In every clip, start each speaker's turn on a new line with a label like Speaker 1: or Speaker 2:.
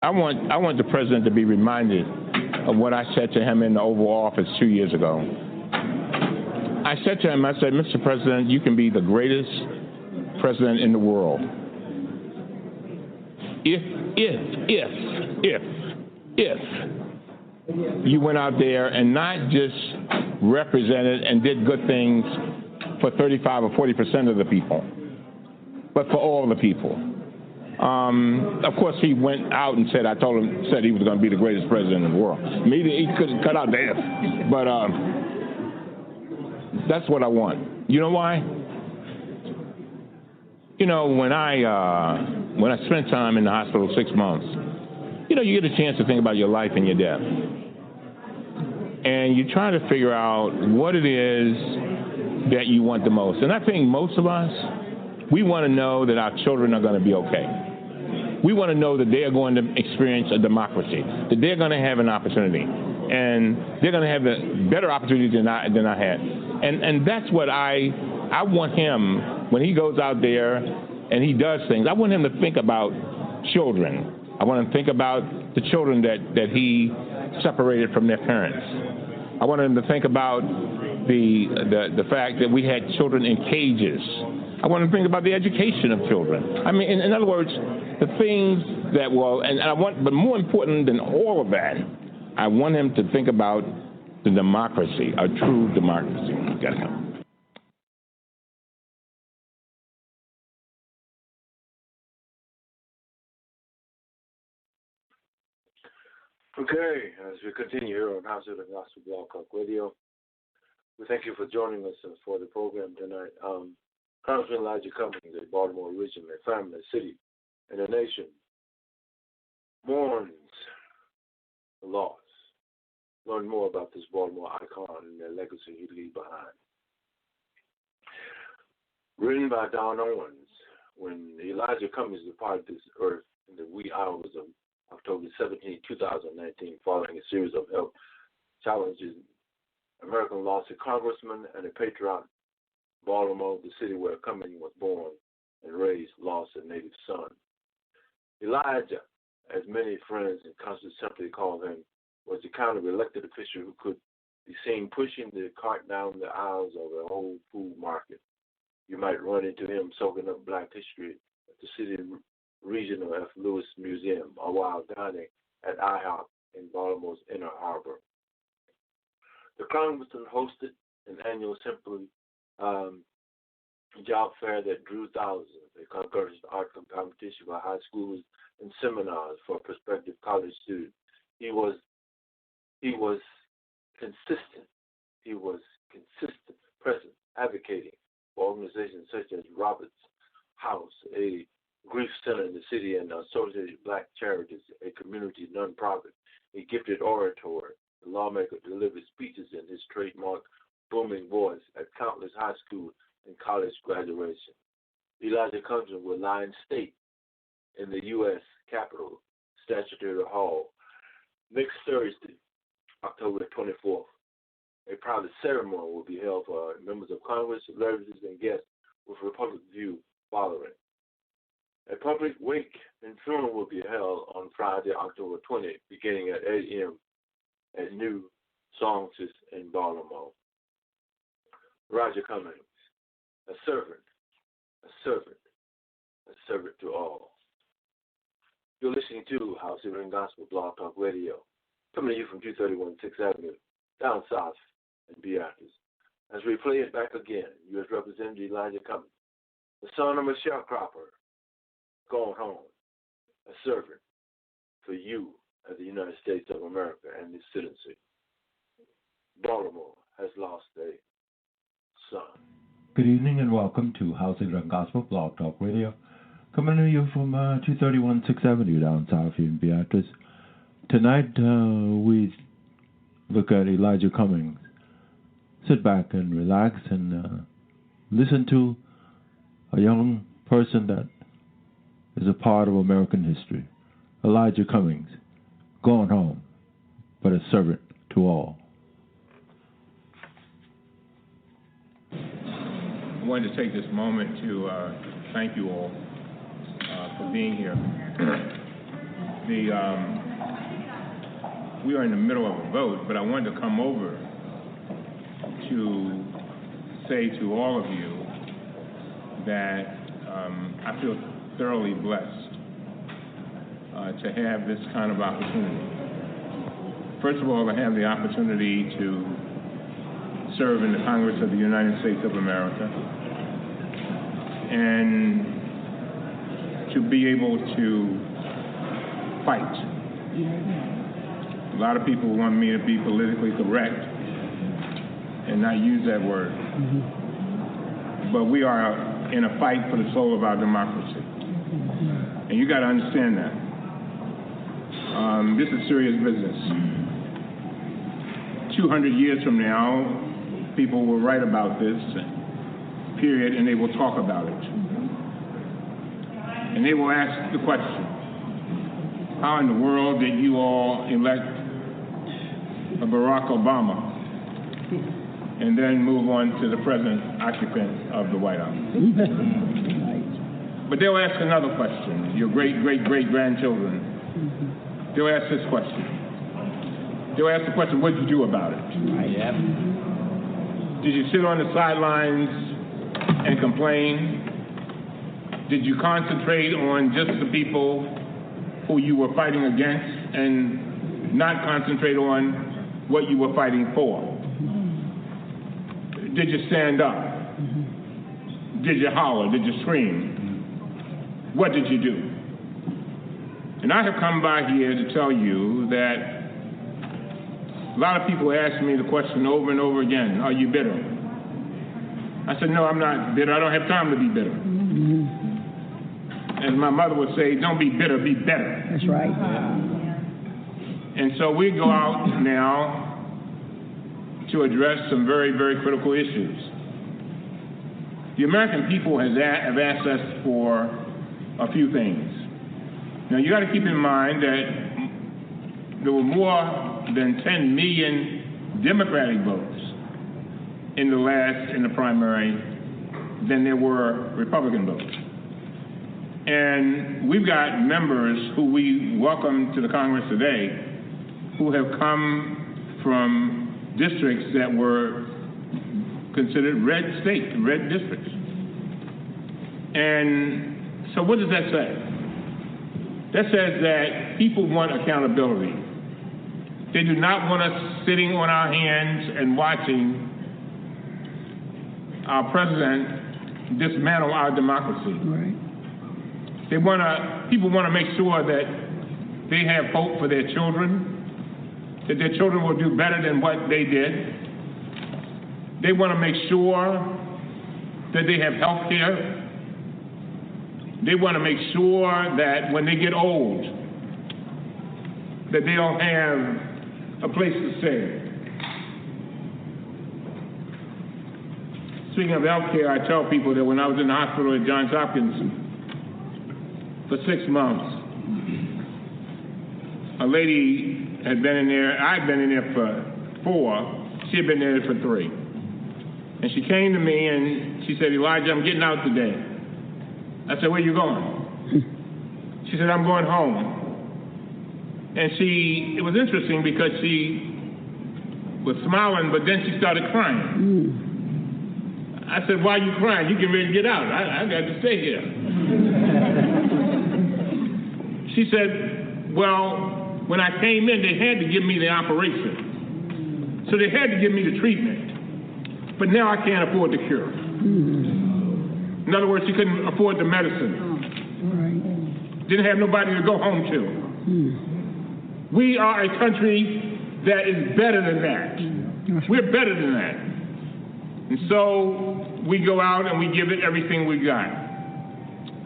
Speaker 1: I want the president to be reminded of what I said to him in the Oval Office 2 years ago. I said to him, I said, Mr. President, you can be the greatest president in the world if you went out there and not just represented and did good things for 35 or 40% of the people, but for all the people. Of course, he went out and said he was going to be the greatest president in the world. Maybe he could cut out the F, but that's what I want. You know why? You know, when I spent time in the hospital 6 months, you know, you get a chance to think about your life and your death. And you try to figure out what it is that you want the most. And I think most of us, we want to know that our children are going to be okay. We want to know that they are going to experience a democracy, that they're going to have an opportunity, and they're going to have a better opportunity than I had. And that's what I want him, when he goes out there and he does things, I want him to think about children. I want him to think about the children that he separated from their parents. I want him to think about the fact that we had children in cages. I want him to think about the education of children. I mean, in other words, the things that will, but more important than all of that, I want him to think about the democracy, a true democracy. Got to come.
Speaker 2: Okay, as we continue here on Howcee the Gospel Blog Talk Radio, we thank you for joining us for the program tonight. Congressman Elijah Cummings, a Baltimore region, a family, a city, and a nation, mourns the loss. Learn more about this Baltimore icon and the legacy he leaves behind. Written by Donna Owens, when Elijah Cummings departed this earth in the wee hours of October 17, 2019, following a series of health challenges, American lost a congressman and a patriot. Baltimore, the city where Cummings was born and raised, lost a native son. Elijah, as many friends and constituents simply called him, was the kind of elected official who could be seen pushing the cart down the aisles of a whole food market. You might run into him soaking up black history at the city Reginald F. Lewis Museum, or while dining at IHOP in Baltimore's Inner Harbor. The Congressman hosted an annual Simply job fair that drew thousands. It encouraged art competition by high schools and seminars for prospective college students. He was consistent. He was consistent, present, advocating for organizations such as Roberts House, a grief center in the city, and Associated Black Charities, a community nonprofit. A gifted orator, the lawmaker delivered speeches in his trademark booming voice at countless high school and college graduation. Elijah Cummings will lie in state in the U.S. Capitol Statutory Hall next Thursday, October 24th. A private ceremony will be held for members of Congress, celebrities, and guests with Republic view following. A public wake and funeral will be held on Friday, October 20th, beginning at 8 a.m. at New Songsters in Baltimore. Elijah Cummings, a servant to all. You're listening to Howcee and Gospel Blog Talk Radio, coming to you from 231 6th Avenue, down south in Beatrice. As we play it back again, U.S. Representative Elijah Cummings, the son of a sharecropper, gone home, a servant for you as the United States of America and its citizenry. Baltimore has lost a son.
Speaker 3: Good evening and welcome to Howcee and Gospel Blog Talk Radio, coming to you from 231 6th Avenue down south here in Beatrice. Tonight we look at Elijah Cummings. Sit back and relax and listen to a young person that is a part of American history. Elijah Cummings, gone home, but a servant to all.
Speaker 1: I wanted to take this moment to thank you all for being here. we are in the middle of a vote, but I wanted to come over to say to all of you that I feel thoroughly blessed to have this kind of opportunity. First of all, to have the opportunity to serve in the Congress of the United States of America and to be able to fight. A lot of people want me to be politically correct and not use that word. But we are in a fight for the soul of our democracy. And you got to understand that. This is serious business. 200 years from now, people will write about this, period, and they will talk about it. And they will ask the question, how in the world did you all elect a Barack Obama and then move on to the present occupant of the White House? But they'll ask another question, your great-great-great-grandchildren. They'll ask this question. They'll ask the question, what did you do about it? Yep. Did you sit on the sidelines and complain? Did you concentrate on just the people who you were fighting against and not concentrate on what you were fighting for? Did you stand up? Did you holler? Did you scream? What did you do? And I have come by here to tell you that a lot of people ask me the question over and over again, are you bitter? I said, no, I'm not bitter. I don't have time to be bitter. As my mother would say, don't be bitter, be better.
Speaker 4: That's right.
Speaker 1: And so we go out now to address some very, very critical issues. The American people have asked us for a few things. Now, you got to keep in mind that there were more than 10 million Democratic votes in the primary than there were Republican votes. And we've got members who we welcome to the Congress today who have come from districts that were considered red states, red districts. And so what does that say? That says that people want accountability. They do not want us sitting on our hands and watching our president dismantle our democracy. Right. People want to make sure that they have hope for their children, that their children will do better than what they did. They want to make sure that they have health care. They want to make sure that when they get old, that they don't have a place to stay. Speaking of health care, I tell people that when I was in the hospital at Johns Hopkins for 6 months, a lady had been in there, I'd been in there for 4, she had been there for 3. And she came to me and she said, Elijah, I'm getting out today. I said, where you going? She said, I'm going home. And it was interesting because she was smiling, but then she started crying. I said, why are you crying? You get ready to get out. I got to stay here. She said, well, when I came in, they had to give me the operation. So they had to give me the treatment. But now I can't afford the cure. In other words, she couldn't afford the medicine. Didn't have nobody to go home to. We are a country that is better than that. We're better than that. And so we go out and we give it everything we got.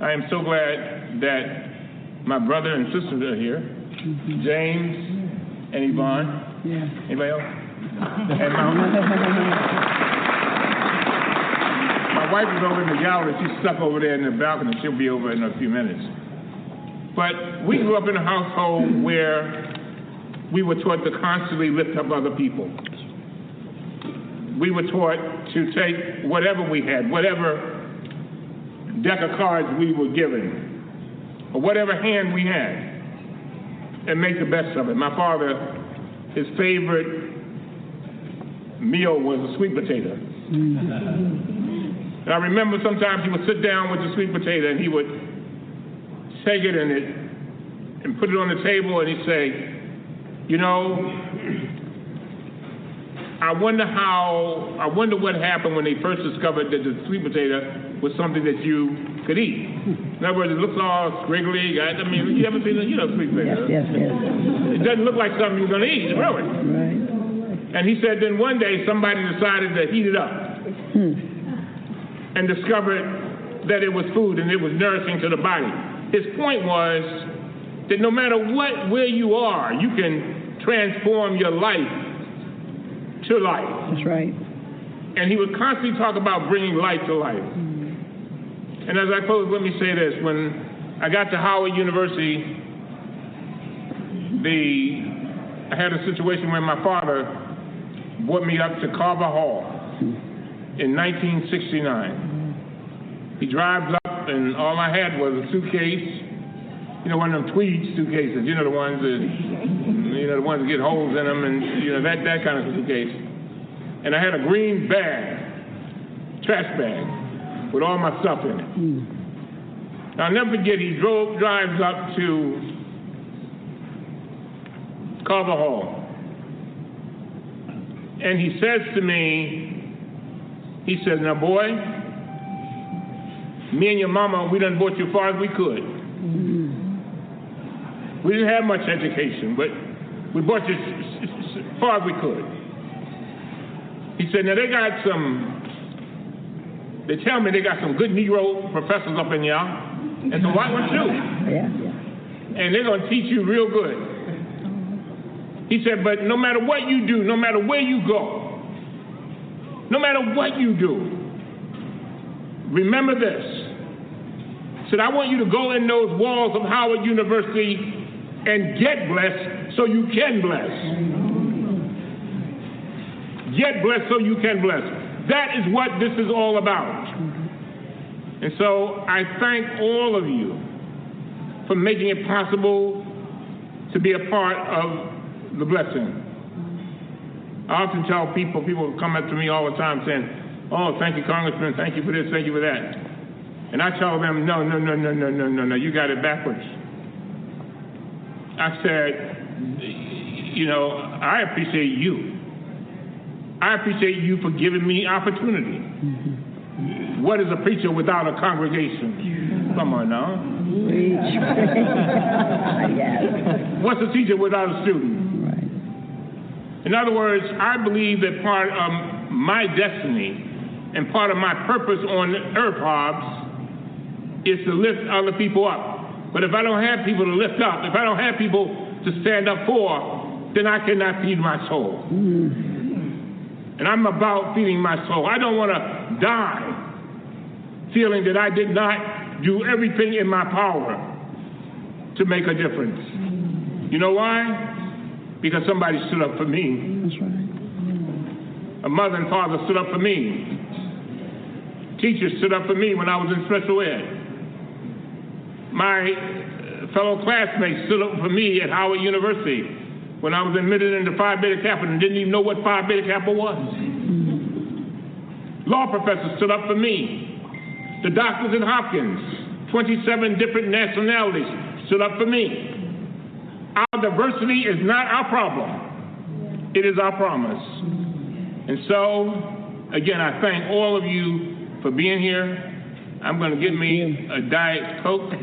Speaker 1: I am so glad that my brother and sister are here. James and Yvonne. Yeah. Anybody else? And my wife is over in the gallery. She's stuck over there in the balcony. She'll be over in a few minutes. But we grew up in a household where we were taught to constantly lift up other people. We were taught to take whatever we had, whatever deck of cards we were given, or whatever hand we had, and make the best of it. My father, his favorite meal was a sweet potato. And I remember sometimes he would sit down with the sweet potato and he would take it and put it on the table and he'd say, you know, I wonder what happened when they first discovered that the sweet potato was something that you could eat. In other words, it looks all squiggly. I mean, you ever seen sweet potato?
Speaker 4: Yes.
Speaker 1: It doesn't look like something you're going to eat, really.
Speaker 4: Right.
Speaker 1: And he said then one day somebody decided to heat it up and discovered that it was food and it was nourishing to the body. His point was that no matter where you are, you can transform your life to life.
Speaker 4: That's right.
Speaker 1: And he would constantly talk about bringing life to life. And as I close, let me say this. When I got to Howard University, I had a situation where my father brought me up to Carver Hall in 1969. He drives up, and all I had was a suitcase, you know, one of them tweed suitcases, you know, the ones that get holes in them, and you know that kind of suitcase. And I had a green bag, trash bag, with all my stuff in it. I'll never forget. He drives up to Carver Hall, and he says to me, he says, "Now, boy, me and your mama, we done brought you as far as we could. We didn't have much education, but we brought you as far as we could." He said, "Now they tell me they got some good Negro professors up in here, and some white ones too.
Speaker 4: Yeah.
Speaker 1: And they're gonna teach you real good." He said, "But no matter what you do, no matter where you go, no matter what you do, remember this." He said, "I want you to go in those walls of Howard University and get blessed so you can bless. Get blessed so you can bless." That is what this is all about. And so I thank all of you for making it possible to be a part of the blessing. I often tell people come up to me all the time saying, "Oh, thank you, Congressman, thank you for this, thank you for that." And I tell them, no, you got it backwards. I said, you know, I appreciate you. I appreciate you for giving me opportunity. What is a preacher without a congregation? Come on now. What's a teacher without a student?
Speaker 4: Right.
Speaker 1: In other words, I believe that part of my destiny and part of my purpose on earth, Hobbs, is to lift other people up. But if I don't have people to lift up, if I don't have people to stand up for, then I cannot feed my soul. And I'm about feeding my soul. I don't want to die feeling that I did not do everything in my power to make a difference. You know why? Because somebody stood up for me.
Speaker 4: That's right.
Speaker 1: A mother and father stood up for me. Teachers stood up for me when I was in special ed. My fellow classmates stood up for me at Howard University when I was admitted into Phi Beta Kappa and didn't even know what Phi Beta Kappa was. Law professors stood up for me. The doctors at Hopkins, 27 different nationalities, stood up for me. Our diversity is not our problem. It is our promise. And so, again, I thank all of you for being here. I'm going to get me a Diet Coke.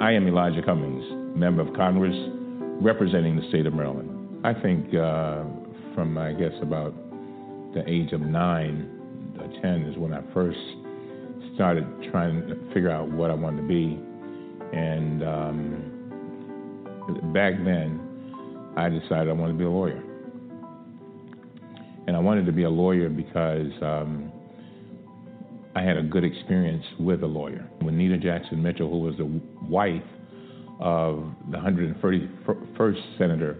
Speaker 1: I am Elijah Cummings, member of Congress representing the state of Maryland. I think from, I guess, about the age of 9 or 10 is when I first started trying to figure out what I wanted to be. And back then, I decided I wanted to be a lawyer. And I wanted to be a lawyer because I had a good experience with a lawyer. When Nita Jackson Mitchell, who was the wife of the 131st Senator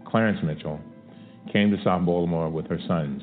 Speaker 1: Clarence Mitchell, came to South Baltimore with her sons,